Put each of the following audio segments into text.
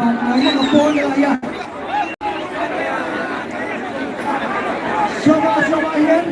Lagi ngepon ya. Coba Ian.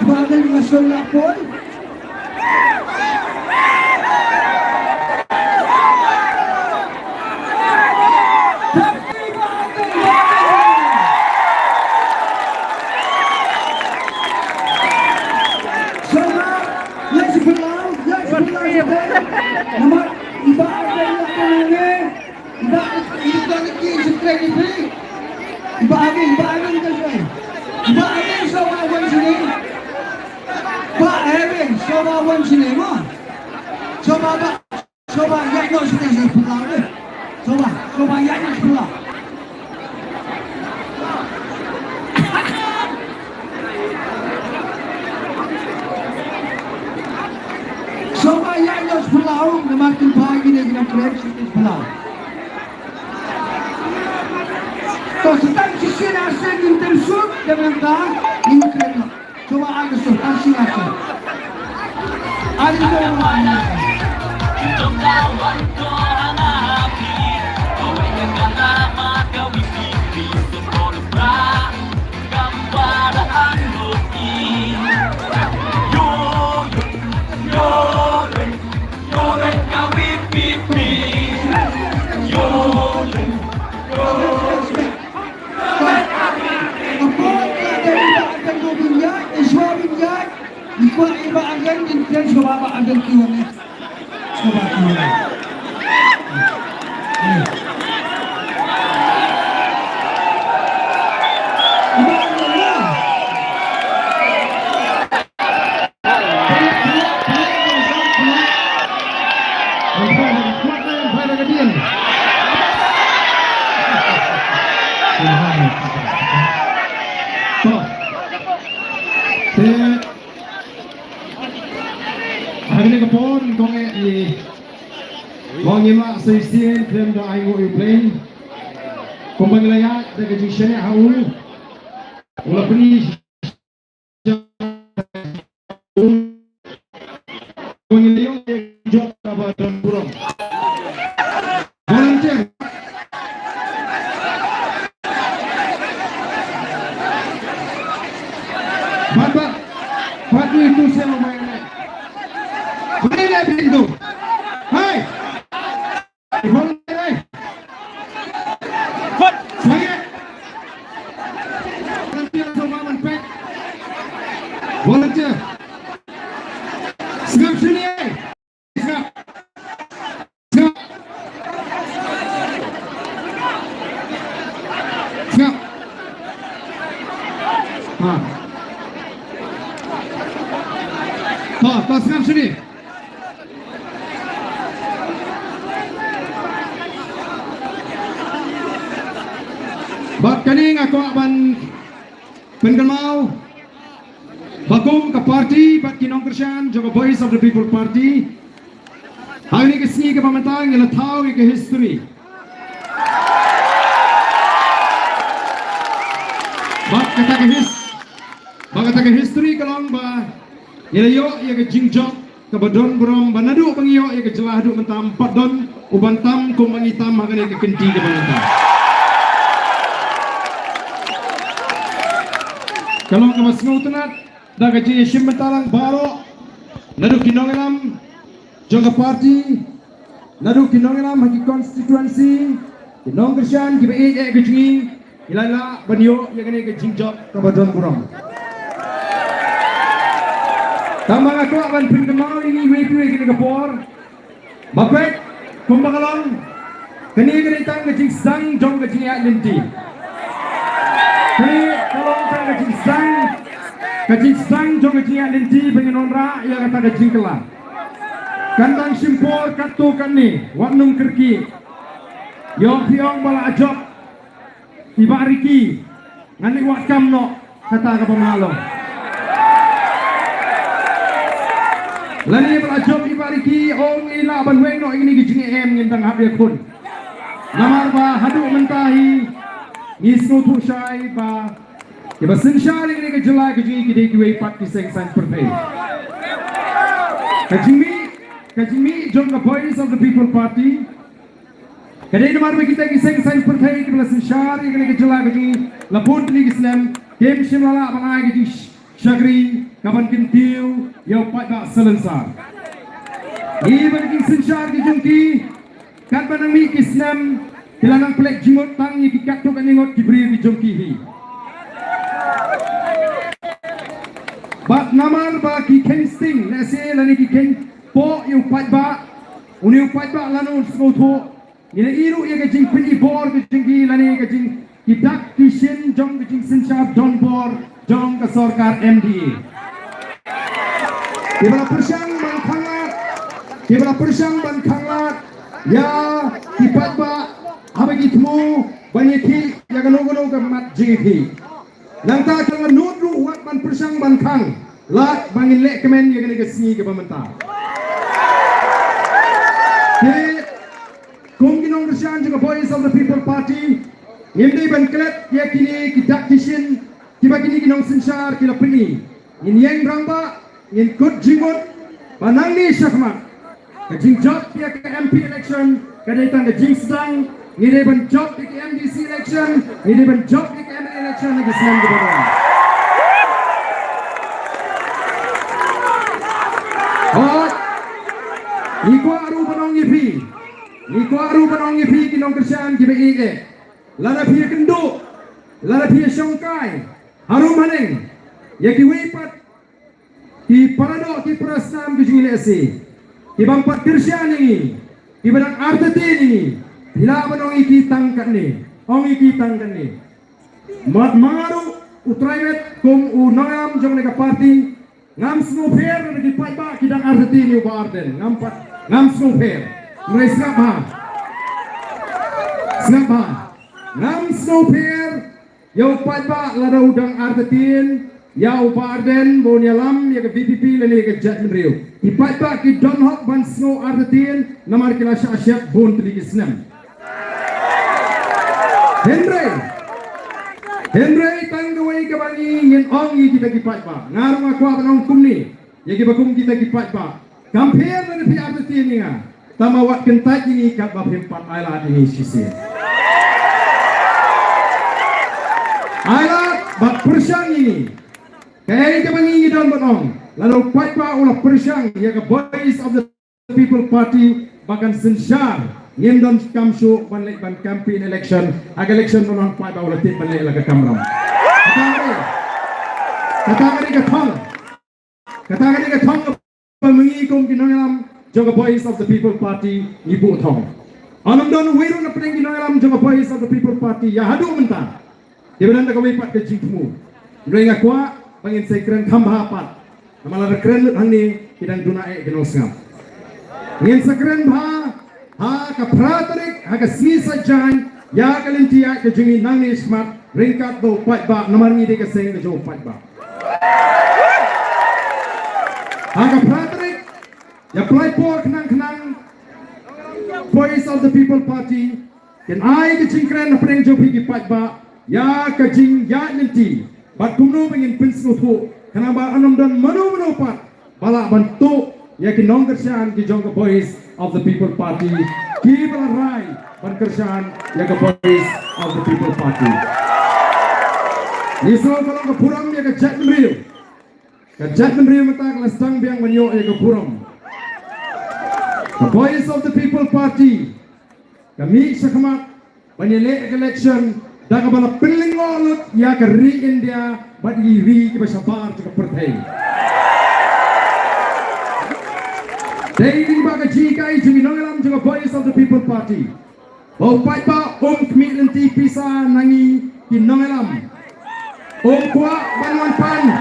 Bagal ngasol na pon. Coba yang no sudah saya pulau deh. Coba yang pulau. Coba yang no pulau, makin pagi dia kena krep pulau. तो सताई किसी रास्ते की इंटरसूट देवंता इंक्रेनो coba agus to kasih aku alin ko mana ko hanapin kaway nagkakama gawin pipi sumolo pra kamparaan lutin yoren gawin pipi yoren Ikuan iba agan dan coba agan kiwan ni, coba kiwan. Hari ni kapon kong i mongima sesien krem da aingo i plane kong banglaya da gajishane haul ula puni kong iliyong job kabadan burong volunteer Bapak Fadli itu saya mau main. Boleh pintu. Hai. Boleh. Fat. Saya. Nanti sama menpek. Volunteer. Segap sini. Segap. Segap. Segap. Ha. Ha, segap sini. Bat kaning ako ban pengemau bakum ke parti bat kinong Krisyan juga Voice of the People Party hari ini kesini ke pemantang yang tahu ke history bat kata ke history kalong ba ilayo ya ke jingjok ke badon brom banadu pengiyo ya ke jelah du mentam padon ubantam kumangitam makanya ke kenti ke pemantang. Kalau ke mas ngautunat dah gaji simentalang baro nadu kinongelam jangka parti nadu kinongelam haki konstituensi kinong Krisyan kiba gaji ilala banyo yang ini gaji job kabadon burong tambang aku akan pengemau ini wepi kini kapor bapek kumbakalong kini tang gaji sang jong gaji linti kini kalau kajing sang jong kajing alinti pengenon ra ia kata kajing kelah kandang simpor katu kani wanung kerki yong piong bala ajok ibariki ngani wakam no kata ka pemalo lani bala ajok ibariki ong ila ban weng no ini kajing em ngintang habya kun namar ba hadu mentahi ngisno tu syai ba Iba sensyari ini ke jelai ke jui kidai kiwai 46 per day. Kajimi jong ka Voice of the People Party. Kadai namar me kita kiseng sain perthai ke belas syar ke ke jela ke lapun ni Islam game shimala bana ke shagri kaban kintiu yo pat ba selensar. Iban king sensyar ke jongki kan banang mi Islam kilanang plek jimot tang ni katok aningot kibri ke jongki hi. Bat namar ba ki kensting lese lani ki ken po yo pat ba uni pat ba lanu smotho ina iru ye ke jing pili bor ke jingki lani ke jing kidak kishin jong ke jing sensyar don bor jong ke sarkar MDA. Kibra persang ban khangat ya kipat ba habagi thmu banyaki ya gano ke mat jingki langta kang nudru wat ban persang ban khang lat bangin lek kemen ya gani ke sini ke pemerintah ke kongginong resyan juga Voice of the People Party ngimdi ban klet ya kini kidak kishin kiba kini ginong sensyar kila peni in yang ramba in kut jimot banang ni syakmat kajing job ya ke MP election kadaitan kajing sedang ngide ban job ke MDC election ngide ban job ke ML election lagi senang ke bawah. Oh, iko aru banong ipi kinong kerjaan kibe ike lada pia kendo lada pia syongkai harum haneng ya ki wipat ki parado ki prasnam ki jingilesi ki bangpat kerjaan ini ki badang arteti ini bila banong iki tangkat ni ong iki tangkat ni mat maru utraimet kum unam jong neka party ngam snowfair na nagipay ba kidang arteti ni uba arden ngam snowfair may snap ha ngam snowfair yaw pay ba lada udang artetin yaw uba arden bon yalam ya ke VPP lani ke judgment rio ipay ba ki don hok ban snow artetin namar kila syasyak bon tuli islam Henry tanggawai kabani ngin ongi kita kipat ba ngarong aku abanong kumni yagi bakum kita kipat ba compare na pi arti ni nga tamawat kentat ini kat ba himpat aila ini sisi aila ba persyang ini kay kabani ngidon banong lalu pat ba ulah persyang yaga Voice of the People Party bahkan sensyar ngindon kamshu banlek ban campaign election ag election non pa ba ulah tit banlek la ka kamram katagari ka thong pamangi kom kinangalam joga Voice of the People Party ibu thong anam don wiru na pring kinangalam joga Voice of the People Party ya hadu menta dibelan ka wipat ka jingmu renga kwa bangin sekren khamba pat namala kren hangni kidang dunae ginosngam ngin sekren bha ha ka pratarik ha ka sisa jan ya kalintia ke jingi nangni smart ringkat do pat ba namar ngi de ka seng ke jo pat ba ha ka pratarik ya play por knang Voice of the People Party ken ai ke jingkren na preng jo pigi pat ba ya ka jing ya ninti bat kumno bengin pinsno tho kana ba anam dan mano pat bala bantu ya ki nong kerjaan ki jong Voice of the People Party ki rai ban kerjaan ya ke Voice of the People Party ni so kalau ke puram ya ke jatmen riu mata kelas tang biang banyo ya ke puram the Voice of the People Party kami sakmat banyele election da ka bala piling olut ya ke ri India bagi ri ke basabar ke perthai Daily baga jikai jungi nongalam juga Voice of the People Party. Bau pai ba kmi lenti pisa nangi ki nongalam. Kwa banwan pan.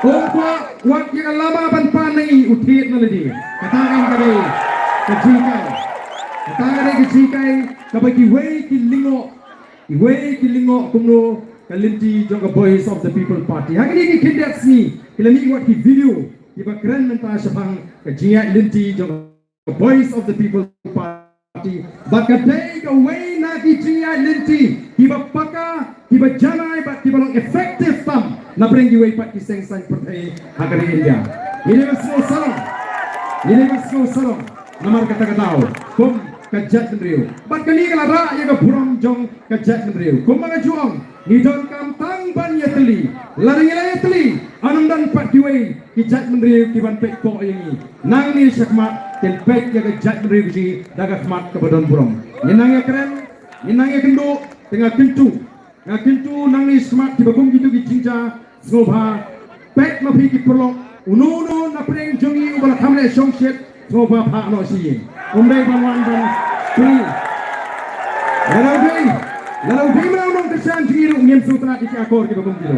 Kwa wak yang lama ban pan nangi utit naladi. Katakan kadai kajikai. Katakan kajikai kabagi wei ki lingo kumno kalenti juga Voice of the People Party. Hari ini kindat sini kilami wat ki video iba keren menta syapang kajia linti jong Voice of the People Party bakadai ka way na ki jia linti iba paka iba janai ba iba long effective tam na bring way pat ki seng sang pertai agari India ini masih salam Ini masuk salong nomor kata-katau kum kejat mendriu bat kali kalara ya ke burung jong kejat mendriu kum mga juang ni don kam tang ban ya teli lari ya teli anum dan pat kiwei kejat mendriu kiban pek po ini nang ni syakmat ken pek ya kejat mendriu ji daga khmat ke badon burung nang ya keren nang ya kendo tengah kintu ngah kintu nang ni smart ki bagum gitu ki cinca sobha pek ma phi ki prolong uno na preng jongi ubala thamle songset sobha pha no si umdai banwan ban pri lalau dei menang kesan jiru ngem sutra ki akor ki bagum gitu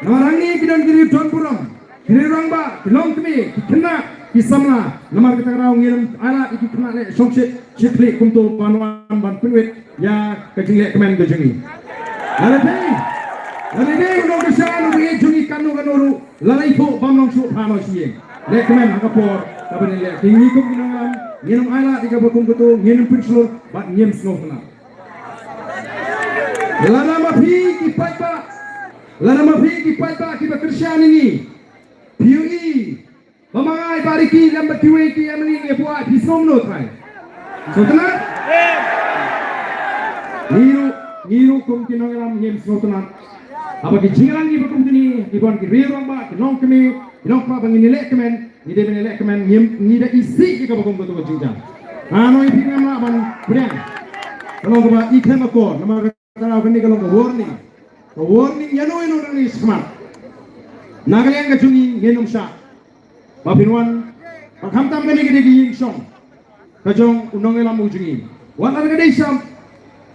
Nawarang ni kidan kiri don puram kiri rangba kilong kemi kena kisamla namar kita rau ngirim ala iki kena le songset chikli kumto banwan ban pinwit ya kajingle kemen gajengi Lalai no kesan ubi jungi kanu kanuru lalai po bamnong su phano siye le kemen hakapor kabane le tingi kum kinangan nginum ala tiga bakum kutu nginum pinslur bat ngiem snofna lana mafi ki paipa ki bakrisyan ini PUE pamangai bariki lambat kiwe ki amni nge puat hisomno thai so tena Niru kum kinongelam ngem snofna apa ki jingrang ni bakum tini ibon ki rirong ba kinong kemi kinong pa bangin nilek kemen ni de nilek kemen ni da isi ki bakum kutu jingjang ano ipi ngam ban breng kalau ba ikem ko nama kalau kini kalau warning yano nang ni smart nagaleng ka jungi ngenum sha mapinwan pakham tam kani gede gi song kajong unongelam ujungi wan ar gede sham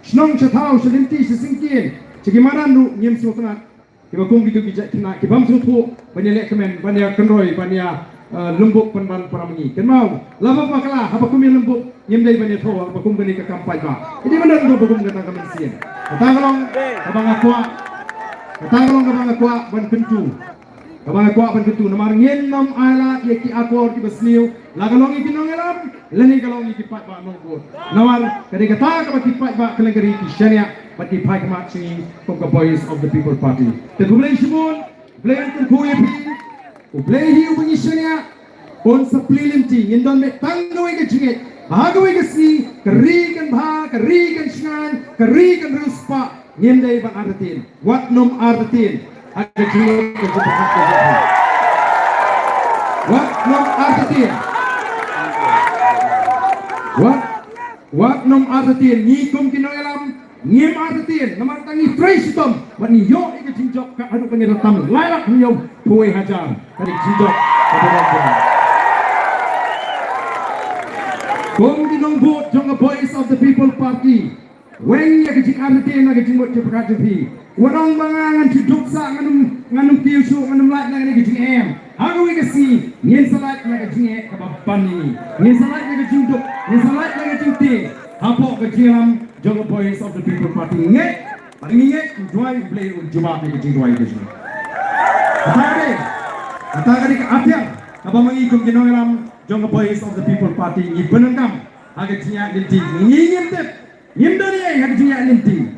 snong chathau selinti singkien Cikimaran lu nyem sukna kiba kum gitu kena kibam sutu banyak kemen banyak kendroi banyak lembuk penban paramangi kenau lama pakala apa kum yang lembuk nyem dai banyak tho apa kum bani ke kampai ba ini benar tu kum kata kamen sien kata kalong akwa ban kentu abang akwa ban kentu namar ngien nam ala ye ki akor ki besniu la kalong iki nongelam leni kalong iki pat ba nonggo nawar kade kata ka ki pat ba kelengeri ki shania but the Pike marching from the boys of the People Party. The Gulay Shimon, Blaine Kukuyapi, who play here with Yishania, on supplementing in the Tangoing a Jigget, Hagawing a sea, Karig and Ba, Karig and Shan, Karig and Ruspa, Yende Van Artin. What num Artin? At the Jigget of the What num Artin? What num Artin? Nikum Kinoelam. Ngiem artin namar tangi trace tom bani yo ike jinjok ka anu kangi tam lailak hiyo puwe hajar kani jinjok Kung dinong vote jong boys of the People Party when ya kejing artin na kejing bot jepakajepi warong bangangan juduksa nganum tiusu nganum lait na kejing em hago ike si ngien salat na kejing e kababan ini ngien salat na kejing duk ngien salat na kejing ti hapo kejing Jong boys of the People Party nge, paling nge, juai play jumlah ni kecil juai tu semua. Kata ke apiang, apa mengikum kinongelam jong boys of the People Party ni penengkam, agak cinya linti, ngim dari agak cinya linti.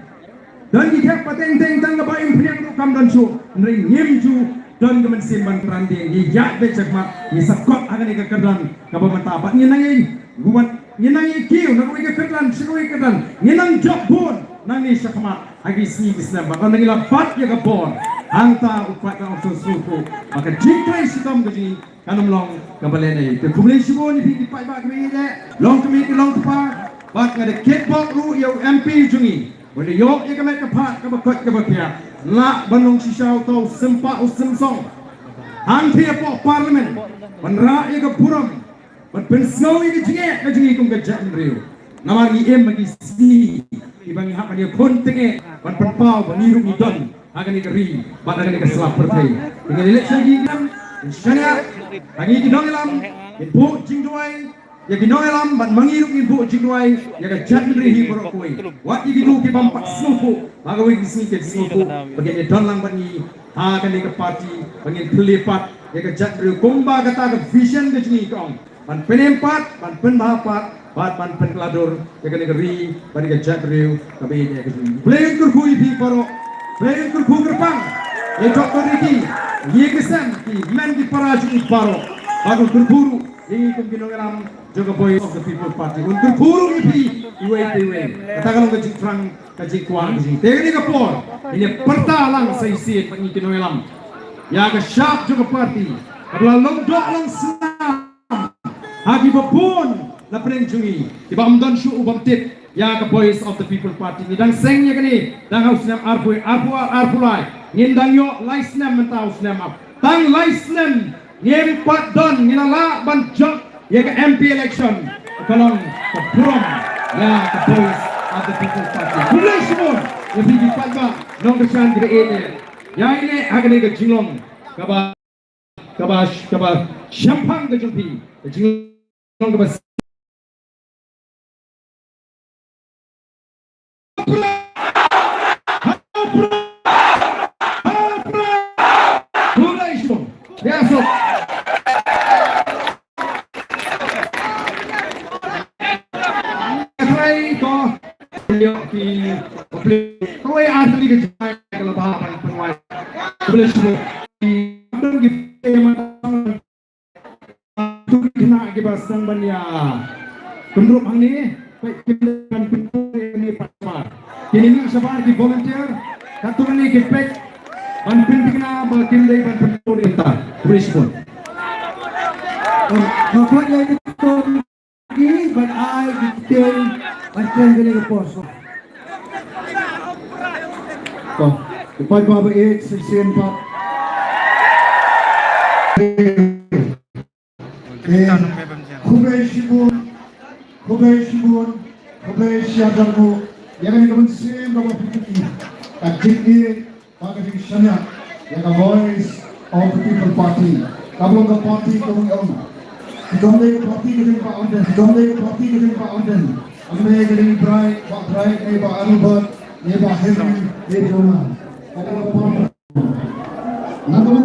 Dan kita pateng tang kebaim pilihan rukam dan show, nri ngim ju dan kemensin bantrandi, ni jak becakmat, ni sakot agak ni kekerdan, kabamata, bat ni nangi, buat Nyenang kiu, nak wika kerdan, sikoi kerdan. Nyenang job bon, nani syakmat. Agi sini kisna, bakal nangi lapat ya kabon. Hanta upat na usul suku. Maka jingkai sitam kaji, kanum long kabalene. Kekumulai syubo ni piti pai bak kami ni. Long kami ke long tepa. Bak ngada ketbok ru yau MP jungi. Wada yok ya kamai kapat kabakot kabakya. Lak banong sisyaw tau sempak usem song. Hanti apok parlimen. Penra ya kapuram. But pensau ini jinge kung gajah Rio. Namar em bagi si ibangi hak dia kontenge ban penpau baniru idon akan ikeri ban akan ikeselap pertai. Dengan election lagi kan syania lagi kinongelam ibu jingduai ya kinongelam ban mangiru ibu jingduai ya gajah Rio borokoi. Wat igidu ke bampak snufu bagawi kisni ke snufu bagi idon lang bani akan ikepati bagi pelipat ya gajah Rio kumba kata ke vision ke jingi kong. Ban penempat, ban penbahapat, ban penkeladur, jaga negeri, ban gajah riu, kami ini kesini. Belayan kurkui pi paro, belayan kurku gerpang, ya Dr. Riki, Yegesan ki men di paraju paro bago berburu ini kemungkinan juga boys of the people party untuk berburu ini iwe katakan ke jitrang ke jikuan ke ini kapor ini pertalang seisi penginginongelam ya ke syap juga party kalau lomdok lang senam hagi bapun na penenjungi iba amdan syu ubam tip ya ke boys of the people party ni dan sengnya kini dan haus nam arpulai ngindang yo laisnem mentau snem up tang laisnem ngem pat don nginala banjak ya ke MP election kalong ke prom ya ke boys of the people party mulai semua ya pergi patba nong kesan gede ini ya ini agak ke jinglong kaba syampang ke jumpi jinglong kaba Besok try ko kau asli ke kalau bahapan penguai boleh semua dan kita memang tu kena kebasang bania penduduk ini baik kita ini pasar kini ni sabar di volunteer katuran ni kepek Banpin na bagilay banpin po rinta. Brisbane. Makanya ito but I detail banpin galing po. So, ipay baba 8 16 pa. Kubay siyadar mo. Yan ang naman siya mga pipiti. Kajiki. Pagkakit siya niya, yung voice of the people party. Kabulong ka party, kabulong yung Sigomday ka party, galing pa on din. Sigomday ka party, galing pa on din. Ang may galing bright, may ba Albert, may ba Henry, may ba Jonah. Kabulong ka party. Nagaman